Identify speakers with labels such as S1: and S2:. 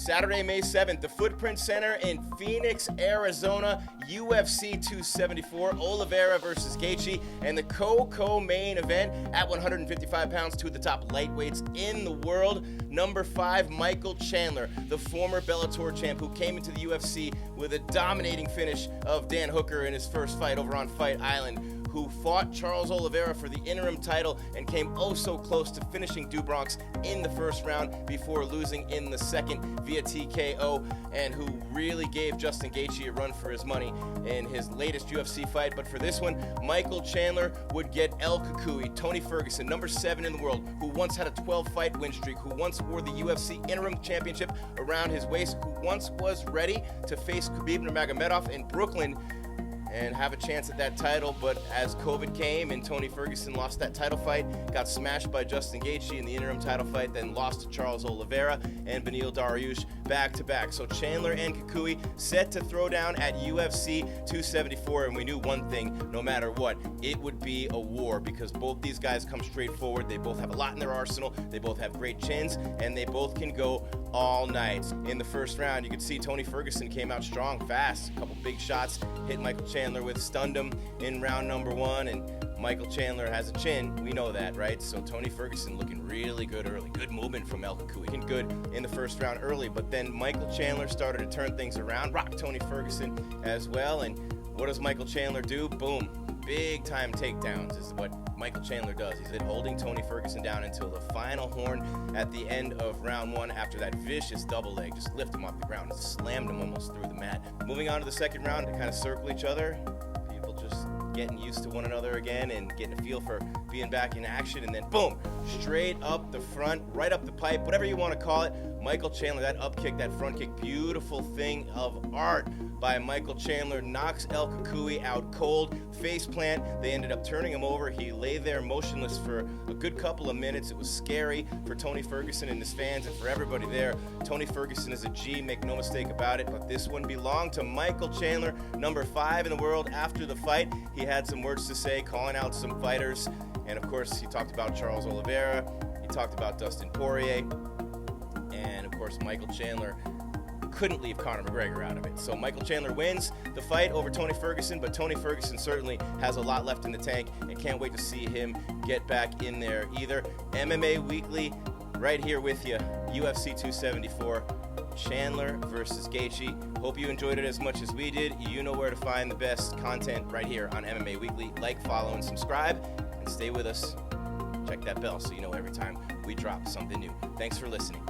S1: Saturday, May 7th, the Footprint Center in Phoenix, Arizona, UFC 274, Oliveira versus Gaethje, and the co-main event at 155 pounds, two of the top lightweights in the world. Number 5, Michael Chandler, the former Bellator champ who came into the UFC with a dominating finish of Dan Hooker in his first fight over on Fight Island, who fought Charles Oliveira for the interim title and came oh so close to finishing Dubronx in the first round before losing in the second via TKO, and who really gave Justin Gaethje a run for his money in his latest UFC fight. But for this one, Michael Chandler would get El Cucuy, Tony Ferguson, number 7 in the world, who once had a 12-fight win streak, who once wore the UFC interim championship around his waist, who once was ready to face Khabib Nurmagomedov in Brooklyn and have a chance at that title, but as COVID came and Tony Ferguson lost that title fight, got smashed by Justin Gaethje in the interim title fight, then lost to Charles Oliveira and Beneil Dariush back-to-back. So Chandler and Cucuy set to throw down at UFC 274, and we knew one thing, no matter what, it would be a war, because both these guys come straight forward. They both have a lot in their arsenal, they both have great chins, and they both can go all night. In the first round, you could see Tony Ferguson came out strong, fast, a couple big shots, hit Michael Chandler with, stunned him in round number 1, and Michael Chandler has a chin, we know that, right? So Tony Ferguson looking really good early. Good movement from El Cucuy, looking good in the first round early, but then Michael Chandler started to turn things around, rocked Tony Ferguson as well, and what does Michael Chandler do? Boom. Big time takedowns is what Michael Chandler does. He's holding Tony Ferguson down until the final horn at the end of round 1 after that vicious double leg. Just lift him off the ground and slammed him almost through the mat. Moving on to the second round to kind of circle each other. People just getting used to one another again and getting a feel for being back in action, and then boom, straight up the front, right up the pipe, whatever you want to call it. Michael Chandler, that up kick, that front kick, beautiful thing of art by Michael Chandler, knocks El Cucuy out cold, face plant. They ended up turning him over. He lay there motionless for a good couple of minutes. It was scary for Tony Ferguson and his fans and for everybody there. Tony Ferguson is a G, make no mistake about it, but this one belonged to Michael Chandler, number 5 in the world. After the fight, he had some words to say, calling out some fighters, and of course, he talked about Charles Oliveira, he talked about Dustin Poirier, and of course, Michael Chandler couldn't leave Conor McGregor out of it. So Michael Chandler wins the fight over Tony Ferguson, but Tony Ferguson certainly has a lot left in the tank and can't wait to see him get back in there either. MMA Weekly right here with you, UFC 274, Chandler versus Gaethje. Hope you enjoyed it as much as we did. You know where to find the best content right here on MMA Weekly. Like, follow, and subscribe, and stay with us. Check that bell so you know every time we drop something new. Thanks for listening.